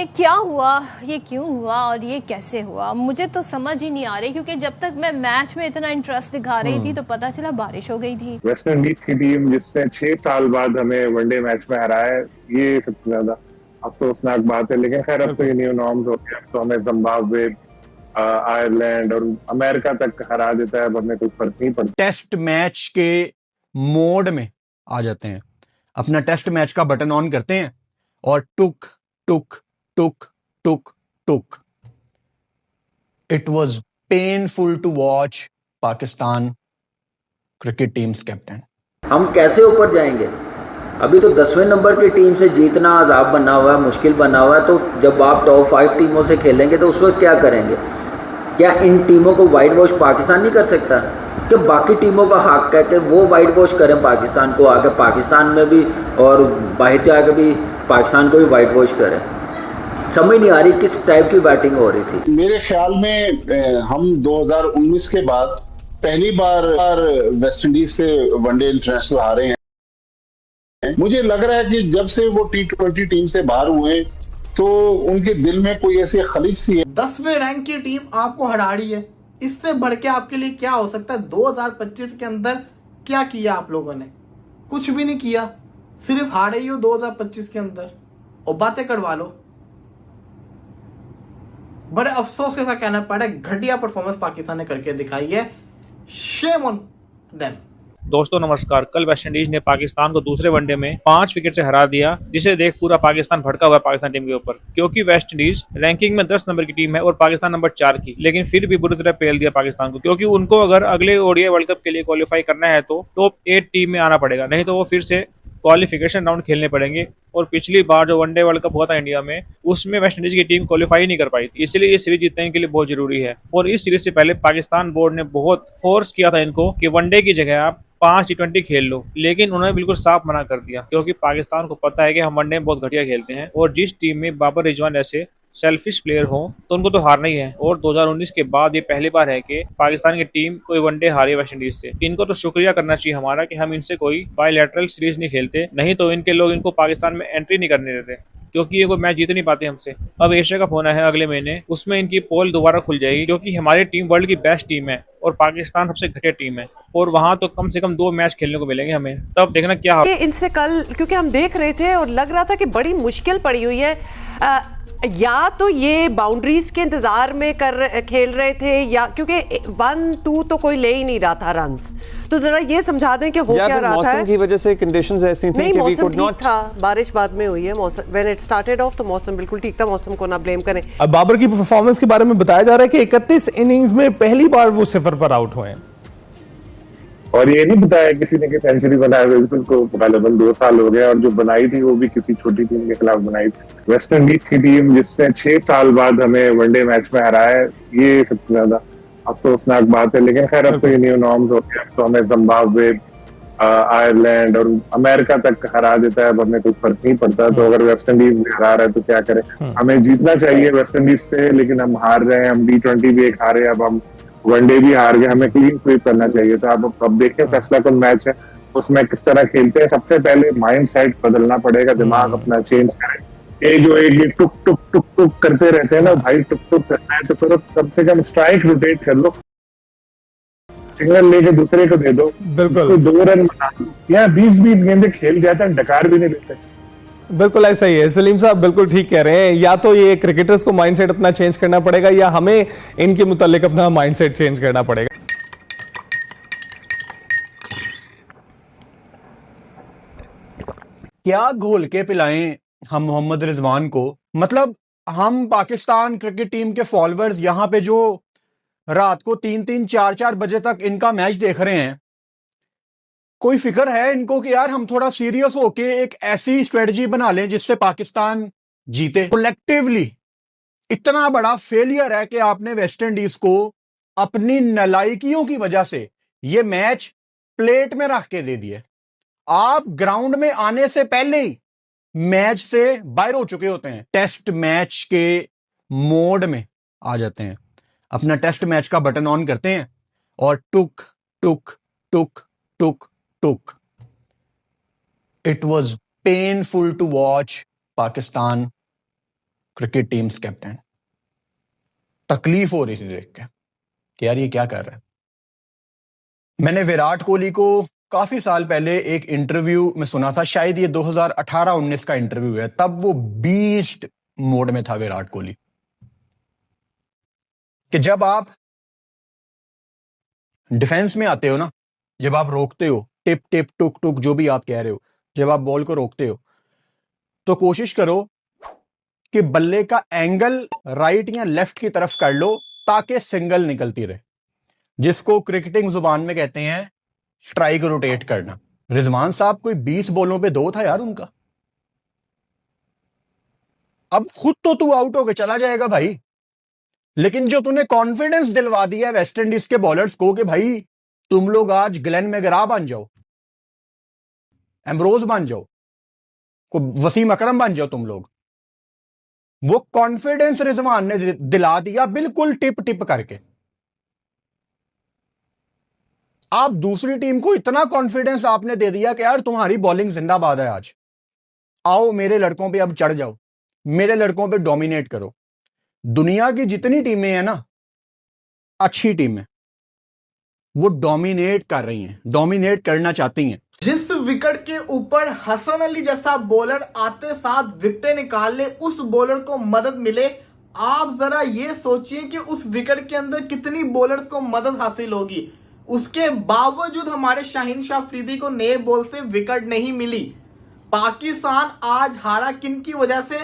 ये क्या हुआ, ये क्यों हुआ और ये कैसे हुआ, मुझे तो समझ ही नहीं आ रही। क्योंकि जब तक मैं मैच में इतना इंटरेस्ट दिखा रही थी तो पता चला बारिश हो गई थी। वेस्ट इंडीज की टीम जिसने 6 साल बाद हमें वनडे मैच में हराया है, ये सबसे ज्यादा अफसोसनाक बात है। लेकिन खैर अब तो ये न्यू नॉर्म्स हो गया, अब तो हमें जिम्बाब्वे, आयरलैंड और अमेरिका तक हरा देता है, अब हमें कोई फर्क नहीं पड़ता। टेस्ट मैच के मोड में आ जाते हैं, अपना टेस्ट मैच का बटन ऑन करते हैं और टुक टुक टुक टुक टुक। It was painful to watch Pakistan cricket team's captain. हम कैसे ऊपर जाएंगे? अभी तो 10वें नंबर की टीम से जीतना अजाब बना हुआ है, मुश्किल बना हुआ है। तो जब आप टॉप 5 टीमों से खेलेंगे तो उस वक्त क्या करेंगे? क्या इन टीमों को वाइट वॉश पाकिस्तान नहीं कर सकता? कि बाकी टीमों का हक है कि वो वाइट वॉश करें पाकिस्तान को, आके पाकिस्तान में भी और बाहर जाके भी पाकिस्तान को भी वाइट वॉश करें। समझ नहीं आ रही किस टाइप की बैटिंग हो रही थी। मेरे ख्याल में हम 2019 के बाद पहली बार वेस्ट इंडीज से वनडे इंटरनेशनल हारे हैं। मुझे लग रहा है कि जब से वो T20 टीम से बाहर हुए तो उनके दिल में कोई ऐसी खलीज सी है। 10वें रैंक की टीम आपको हरा रही है, इससे बढ़ के आपके लिए क्या हो सकता है? 2025 के अंदर क्या किया आप लोगों ने? कुछ भी नहीं किया, सिर्फ हारे ही हो 2025 के अंदर और बातें करवा लो। बड़े अफसोस के साथ कहना पड़ा, घटिया परफॉर्मेंस पाकिस्तान ने करके दिखाई है। Shame on them. दोस्तों नमस्कार। कल वेस्ट इंडीज ने पाकिस्तान को दूसरे वनडे में 5 विकेट से हरा दिया, जिसे देख पूरा पाकिस्तान भड़का हुआ है पाकिस्तान टीम के ऊपर। क्योंकि वेस्ट इंडीज रैंकिंग में 10 नंबर की टीम है और पाकिस्तान नंबर 4 की, लेकिन फिर भी बुरी तरह पेल दिया पाकिस्तान को। क्योंकि उनको अगर अगले ओडीआई वर्ल्ड कप के लिए क्वालिफाई करना है तो टॉप 8 टीम में आना पड़ेगा, नहीं तो वो फिर से क्वालिफिकेशन राउंड खेलने पड़ेंगे। और पिछली बार जो वनडे वर्ल्ड कप हुआ था इंडिया में, उसमें वेस्ट इंडीज की टीम क्वालिफाई नहीं कर पाई थी, इसलिए ये सीरीज जीतने के लिए बहुत जरूरी है। और इस सीरीज से पहले पाकिस्तान बोर्ड ने बहुत फोर्स किया था इनको कि वनडे की जगह आप 5 T20 खेल लो, लेकिन उन्होंने बिल्कुल साफ मना कर दिया। क्योंकि पाकिस्तान को पता है कि हम वनडे में बहुत घटिया खेलते हैं और जिस टीम में बाबर रिजवान ऐसे सेल्फिश प्लेयर हो तो उनको तो हारना ही है। और 2019 के बाद ये पहली बार है कि पाकिस्तान की टीम कोई वनडे हारी वेस्ट इंडीज से। इनको तो शुक्रिया करना चाहिए हमारा कि हम इनसे कोई बायलैटरल सीरीज नहीं खेलते, नहीं तो इनके लोग इनको पाकिस्तान में एंट्री नहीं करने देते, क्योंकि ये कोई मैच जीत नहीं पाते हमसे। अब एशिया कप होना है अगले महीने, उसमें इनकी पोल दोबारा खुल जाएगी, क्योंकि हमारी टीम वर्ल्ड की बेस्ट टीम है और पाकिस्तान सबसे घटिया टीम है। और वहां तो कम से कम 2 मैच खेलने को मिलेंगे हमें, तब देखना क्या होगा। इनसे कल क्योंकि हम देख रहे थे और लग रहा था कि बड़ी मुश्किल पड़ी हुई है, या तो ये बाउंड्रीज के इंतजार में खेल रहे थे, या क्योंकि 1-2 तो कोई ले ही नहीं रहा था रन्स। तो जरा ये समझा दें कि हो क्या रहा था। मौसम की वजह से कंडीशंस ऐसी थी कि वी कुड नॉट। था, बारिश बाद में हुई है। मौसम व्हेन इट स्टार्टेड ऑफ तो मौसम बिल्कुल ठीक था, मौसम को ना ब्लेम करें। अब बाबर की परफॉर्मेंस के बारे में बताया जा रहा है कि 31 इनिंग्स में पहली बार वो 0 पर आउट हुए हैं। और ये नहीं बताया किसी ने कि सेंचुरी बनाया, बिल्कुल को गालिबन 2 साल हो गए, और जो बनाई थी वो भी किसी छोटी टीम के खिलाफ बनाई थी। वेस्ट इंडीज की टीम जिसने 6 साल बाद हमें वनडे मैच में हराया है, ये सबसे ज्यादा अफसोसनाक बात है। लेकिन खैर अब तो ये न्यू नॉर्म्स हो गया, अब तो हमें जिम्बाब्वे, आयरलैंड और अमेरिका तक हरा देता है, अब हमें कोई फर्क नहीं पड़ता। तो अगर वेस्ट इंडीज हरा रहा है तो क्या करें? हमें जीतना चाहिए वेस्ट इंडीज से, लेकिन हम हार रहे हैं। हम T20 भी एक हारे, अब हम वनडे भी हार गए, हमें क्लीन स्वीप करना चाहिए था। अब देखें फैसला कौन मैच है, उसमें किस तरह खेलते हैं। सबसे पहले माइंड सेट बदलना पड़ेगा, दिमाग अपना चेंज करें। ये टुक टुक टुक टुक करते रहते हैं ना भाई, टुक टुक करना है तो करो, कम से कम स्ट्राइक रोटेट कर लो, सिग्नल लेके दूसरे को दे दो, बिल्कुल 2 रन बना दो। यहाँ 20-20 गेंदे खेल जाते हैं, डकार भी नहीं लेते। बिल्कुल ऐसा ही है, सलीम साहब बिल्कुल ठीक कह रहे हैं। या तो ये क्रिकेटर्स को माइंडसेट अपना चेंज करना पड़ेगा, या हमें इनके मुतालिक अपना माइंडसेट चेंज करना पड़ेगा। क्या घोल के पिलाएं हम मोहम्मद रिजवान को? मतलब हम पाकिस्तान क्रिकेट टीम के फॉलोअर्स यहां पे जो रात को 3-3 4-4 बजे तक इनका मैच देख रहे हैं, कोई फिक्र है इनको कि यार हम थोड़ा सीरियस होके एक ऐसी स्ट्रेटजी बना लें जिससे पाकिस्तान जीते? कलेक्टिवली इतना बड़ा फेलियर है कि आपने वेस्ट इंडीज को अपनी नालायकियों की वजह से ये मैच प्लेट में रख के दे दिए। आप ग्राउंड में आने से पहले ही मैच से बाहर हो चुके होते हैं, टेस्ट मैच के मोड में आ जाते हैं, अपना टेस्ट मैच का बटन ऑन करते हैं और टुक टुक टुक टुक टुक। It was painful to watch Pakistan cricket team's captain. तकलीफ हो रही थी देख के कि यार ये क्या कर रहा है। मैंने विराट कोहली को काफी साल पहले एक इंटरव्यू में सुना था, शायद ये 2018-19 का इंटरव्यू है, तब वो बीस्ट मोड में था विराट कोहली, कि जब आप डिफेंस में आते हो ना, जब आप रोकते हो, टिप टिप टुक टुक जो भी आप कह रहे हो, जब आप बॉल को रोकते हो तो कोशिश करो कि बल्ले का एंगल राइट या लेफ्ट की तरफ कर लो ताकि सिंगल निकलती रहे, जिसको क्रिकेटिंग जुबान में कहते हैं स्ट्राइक रोटेट करना। रिजवान साहब कोई 20 बॉलों पे 2 था यार उनका। अब खुद तो तू आउट होके चला जाएगा भाई, लेकिन जो तूने कॉन्फिडेंस दिलवा दिया है वेस्ट इंडीज के बॉलर्स को कि भाई तुम लोग आज ग्लेन मैकग्रा बन जाओ, एम्ब्रोज बन जाओ, वसीम अकरम बन जाओ तुम लोग, वो कॉन्फिडेंस रिजवान ने दिला दिया बिल्कुल टिप टिप करके। आप दूसरी टीम को इतना कॉन्फिडेंस आपने दे दिया कि यार तुम्हारी बॉलिंग जिंदाबाद है, आज आओ मेरे लड़कों पे अब चढ़ जाओ, मेरे लड़कों पे डोमिनेट करो। दुनिया की जितनी टीमें हैं ना, अच्छी टीमें, वो डोमिनेट कर रही हैं, डोमिनेट करना चाहती हैं। जिस विकेट के ऊपर हसन अली जैसा बॉलर आते साथ विकेटें निकाल ले, उस बॉलर को मदद मिले, आप जरा ये सोचिए कि उस विकेट के अंदर कितनी बॉलर्स को मदद हासिल होगी। उसके बावजूद हमारे शाहीन शाह अफरीदी को नए बॉल से विकेट नहीं मिली। पाकिस्तान आज हारा किन की वजह से?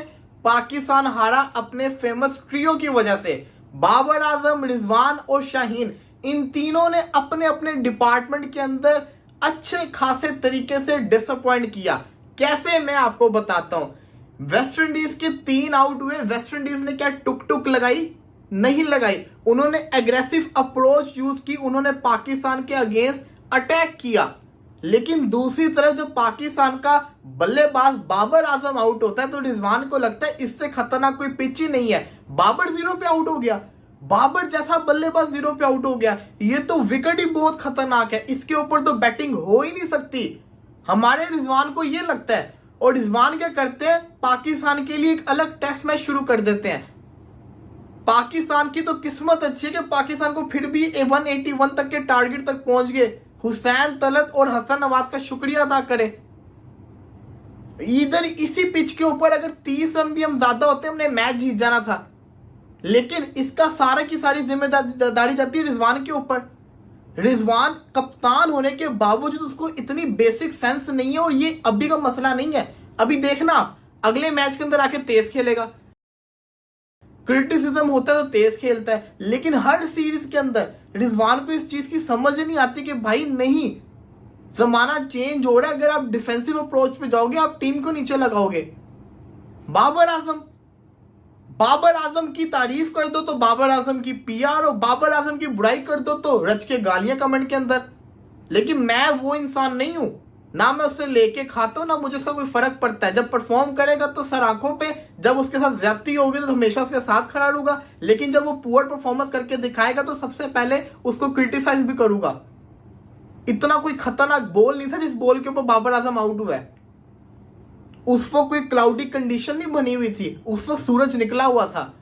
पाकिस्तान हारा अपने फेमस ट्रियो की वजह से। बाबर आजम, रिजवान और शाहीन, इन तीनों ने अपने अपने डिपार्टमेंट के अंदर अच्छे खासे तरीके से डिसअपॉइंट किया। कैसे, मैं आपको बताता हूं। वेस्ट इंडीज के 3 आउट हुए। वेस्ट इंडीज ने क्या टुक टुक लगाई? नहीं लगाई। उन्होंने एग्रेसिव अप्रोच यूज की, उन्होंने पाकिस्तान के अगेंस्ट अटैक किया। लेकिन दूसरी तरफ जब पाकिस्तान का बल्लेबाज बाबर आजम आउट होता है तो रिजवान को लगता है इससे खतरनाक कोई पिच ही नहीं है। बाबर 0 पे आउट हो गया, बाबर जैसा बल्लेबाज 0 पे आउट हो गया, ये तो विकेट ही बहुत खतरनाक है, इसके ऊपर तो बैटिंग हो ही नहीं सकती। हमारे रिजवान को ये लगता है, और रिजवान क्या करते हैं, पाकिस्तान के लिए एक अलग टेस्ट मैच शुरू कर देते हैं। पाकिस्तान की तो किस्मत अच्छी है कि पाकिस्तान को फिर भी 181 तक के टारगेट तक पहुंच गए। हुसैन तलत और हसन नवाज का शुक्रिया अदा करें। इधर इसी पिच के ऊपर अगर 30 रन भी हम ज्यादा होते, हमने मैच जीत जाना था। लेकिन इसका सारा की सारी जिम्मेदारी जाती है रिजवान के ऊपर। रिजवान कप्तान होने के बावजूद उसको इतनी बेसिक सेंस नहीं है, और ये अभी का मसला नहीं है। अभी देखना, अगले मैच के अंदर आके तेज खेलेगा, क्रिटिसिज्म होता है तो तेज खेलता है, लेकिन हर सीरीज के अंदर रिजवान को इस चीज की समझ नहीं आती कि भाई नहीं, जमाना चेंज हो रहा है। अगर आप डिफेंसिव अप्रोच पे जाओगे, आप टीम को नीचे लगाओगे। बाबर आजम की तारीफ कर दो तो बाबर आजम की पीआर, और बाबर आजम की बुराई कर दो तो रच के गालियां कमेंट के अंदर। लेकिन मैं वो इंसान नहीं हूं, ना मैं उससे लेके खाता हूं, ना मुझे उसका कोई फर्क पड़ता है। जब परफॉर्म करेगा तो सर आंखों पे, जब उसके साथ ज्यादती होगी तो हमेशा उसके साथ खड़ा रहूंगा। लेकिन जब वो पुअर परफॉर्मेंस करके दिखाएगा तो सबसे पहले उसको क्रिटिसाइज भी करूंगा। इतना कोई खतरनाक बॉल नहीं था जिस बॉल के ऊपर बाबर आजम आउट हुआ है। उस वक्त कोई क्लाउडी कंडीशन नहीं बनी हुई थी, उस वक्त सूरज निकला हुआ था।